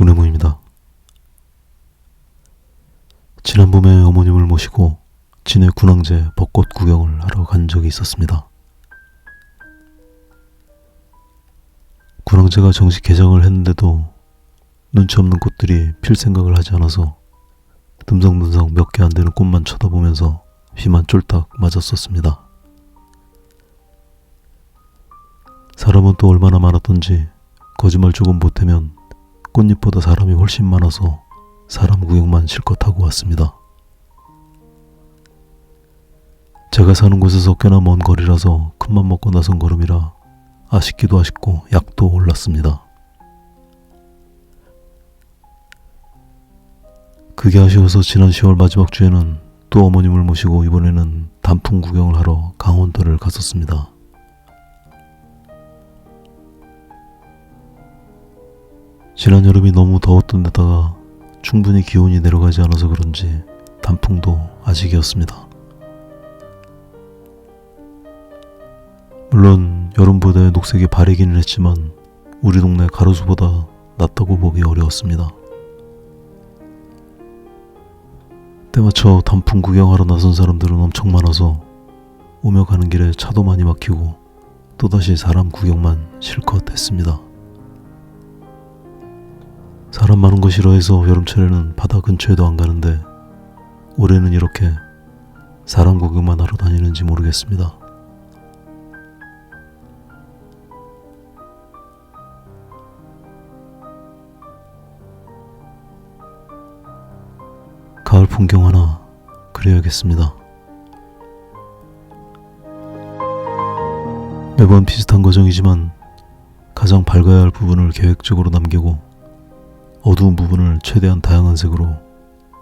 운해모입니다. 지난 봄에 어머님을 모시고 진해 군항제 벚꽃 구경을 하러 간 적이 있었습니다. 군항제가 정식 개장을 했는데도 눈치 없는 꽃들이 필 생각을 하지 않아서 듬성듬성 몇 개 안 되는 꽃만 쳐다보면서 비만 쫄딱 맞았었습니다. 사람은 또 얼마나 많았던지 거짓말 조금 보태면 꽃잎보다 사람이 훨씬 많아서 사람 구경만 실컷 하고 왔습니다. 제가 사는 곳에서 꽤나 먼 거리라서 큰맘 먹고 나선 걸음이라 아쉽기도 아쉽고 약도 올랐습니다. 그게 아쉬워서 지난 10월 마지막 주에는 또 어머님을 모시고 이번에는 단풍 구경을 하러 강원도를 갔었습니다. 지난 여름이 너무 더웠던 데다가 충분히 기온이 내려가지 않아서 그런지 단풍도 아직이었습니다. 물론 여름보다 녹색이 바래기는 했지만 우리 동네 가로수보다 낫다고 보기 어려웠습니다. 때마쳐 단풍 구경하러 나선 사람들은 엄청 많아서 오며 가는 길에 차도 많이 막히고 또다시 사람 구경만 실컷 했습니다. 사람 많은 거 싫어해서 여름철에는 바다 근처에도 안 가는데 올해는 이렇게 사람 구경만 하러 다니는지 모르겠습니다. 가을 풍경 하나 그려야겠습니다. 매번 비슷한 과정이지만 가장 밝아야 할 부분을 계획적으로 남기고 어두운 부분을 최대한 다양한 색으로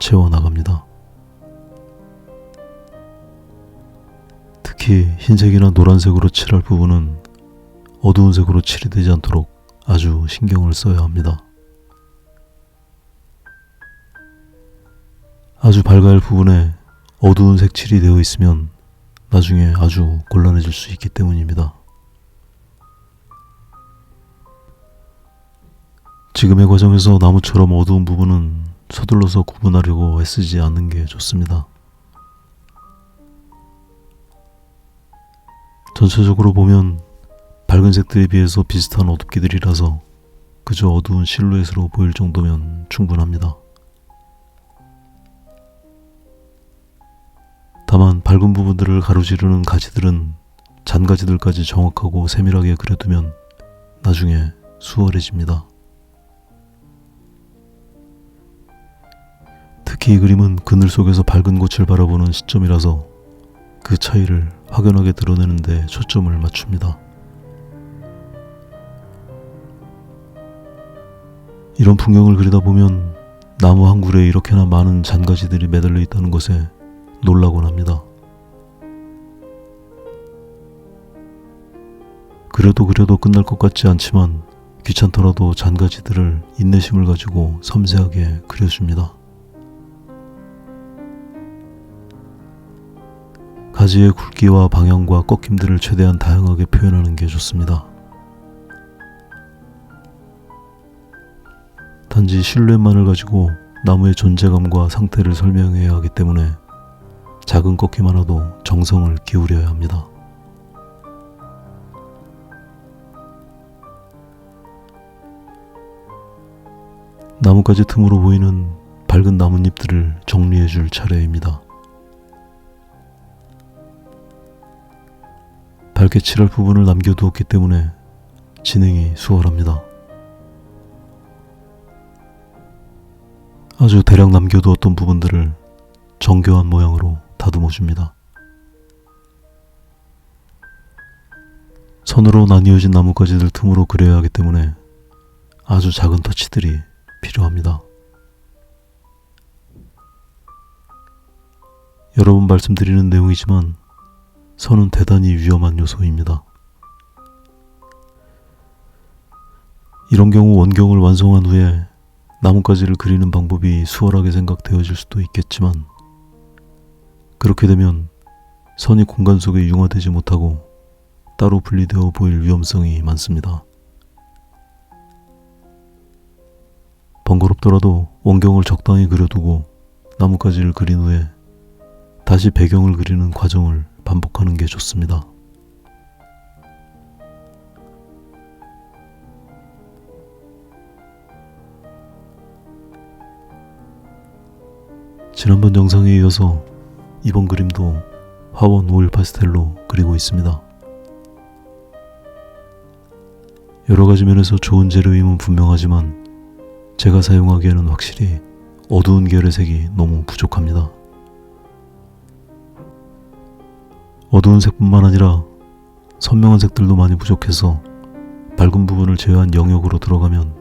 채워나갑니다. 특히 흰색이나 노란색으로 칠할 부분은 어두운 색으로 칠이 되지 않도록 아주 신경을 써야 합니다. 아주 밝아야 할 부분에 어두운 색칠이 되어 있으면 나중에 아주 곤란해질 수 있기 때문입니다. 지금의 과정에서 나무처럼 어두운 부분은 서둘러서 구분하려고 애쓰지 않는 게 좋습니다. 전체적으로 보면 밝은 색들에 비해서 비슷한 어둡기들이라서 그저 어두운 실루엣으로 보일 정도면 충분합니다. 다만 밝은 부분들을 가로지르는 가지들은 잔가지들까지 정확하고 세밀하게 그려두면 나중에 수월해집니다. 특히 이 그림은 그늘 속에서 밝은 꽃을 바라보는 시점이라서 그 차이를 확연하게 드러내는 데 초점을 맞춥니다. 이런 풍경을 그리다 보면 나무 한 굴에 이렇게나 많은 잔가지들이 매달려 있다는 것에 놀라곤 합니다. 그려도 끝날 것 같지 않지만 귀찮더라도 잔가지들을 인내심을 가지고 섬세하게 그려줍니다. 가지의 굵기와 방향과 꺾임들을 최대한 다양하게 표현하는 게 좋습니다. 단지 실루엣만을 가지고 나무의 존재감과 상태를 설명해야 하기 때문에 작은 꺾임 하나도 정성을 기울여야 합니다. 나뭇가지 틈으로 보이는 밝은 나뭇잎들을 정리해줄 차례입니다. 밝게 칠할 부분을 남겨두었기 때문에 진행이 수월합니다. 아주 대략 남겨두었던 부분들을 정교한 모양으로 다듬어줍니다. 선으로 나뉘어진 나뭇가지들 틈으로 그려야 하기 때문에 아주 작은 터치들이 필요합니다. 여러 번 말씀드리는 내용이지만 선은 대단히 위험한 요소입니다. 이런 경우 원경을 완성한 후에 나뭇가지를 그리는 방법이 수월하게 생각되어질 수도 있겠지만 그렇게 되면 선이 공간 속에 융화되지 못하고 따로 분리되어 보일 위험성이 많습니다. 번거롭더라도 원경을 적당히 그려두고 나뭇가지를 그린 후에 다시 배경을 그리는 과정을 반복하는 게 좋습니다. 지난번 영상에 이어서 이번 그림도 화원 오일 파스텔로 그리고 있습니다. 여러가지 면에서 좋은 재료임은 분명하지만 제가 사용하기에는 확실히 어두운 계열의 색이 너무 부족합니다. 어두운 색뿐만 아니라 선명한 색들도 많이 부족해서 밝은 부분을 제외한 영역으로 들어가면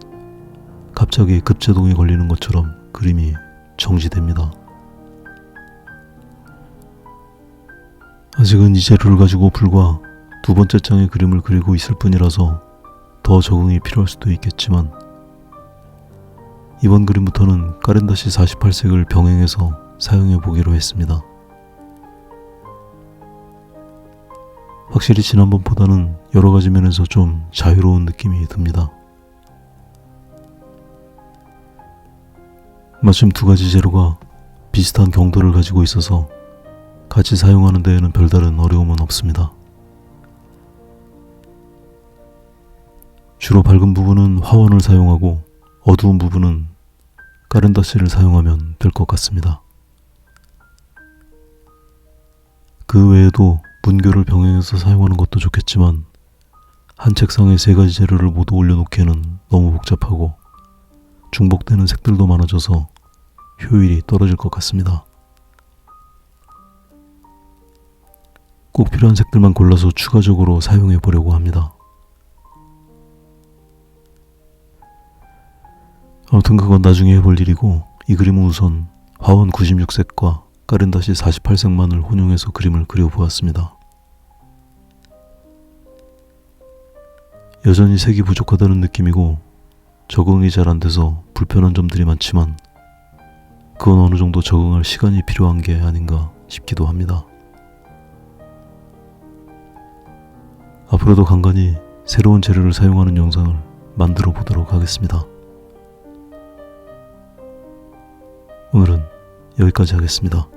갑자기 급제동이 걸리는 것처럼 그림이 정지됩니다. 아직은 이 재료를 가지고 불과 두 번째 장의 그림을 그리고 있을 뿐이라서 더 적응이 필요할 수도 있겠지만 이번 그림부터는 까렌다시 48색을 병행해서 사용해 보기로 했습니다. 확실히 지난번보다는 여러가지 면에서 좀 자유로운 느낌이 듭니다. 마침 두 가지 재료가 비슷한 경도를 가지고 있어서 같이 사용하는 데에는 별다른 어려움은 없습니다. 주로 밝은 부분은 화원을 사용하고 어두운 부분은 까렌다시를 사용하면 될 것 같습니다. 그 외에도 문교를 병행해서 사용하는 것도 좋겠지만 한 책상에 세 가지 재료를 모두 올려놓기에는 너무 복잡하고 중복되는 색들도 많아져서 효율이 떨어질 것 같습니다. 꼭 필요한 색들만 골라서 추가적으로 사용해 보려고 합니다. 아무튼 그건 나중에 해볼 일이고 이 그림은 우선 화원 96색과 까렌다시 48색만을 혼용해서 그림을 그려보았습니다. 여전히 색이 부족하다는 느낌이고 적응이 잘 안돼서 불편한 점들이 많지만 그건 어느 정도 적응할 시간이 필요한 게 아닌가 싶기도 합니다. 앞으로도 간간히 새로운 재료를 사용하는 영상을 만들어 보도록 하겠습니다. 오늘은 여기까지 하겠습니다.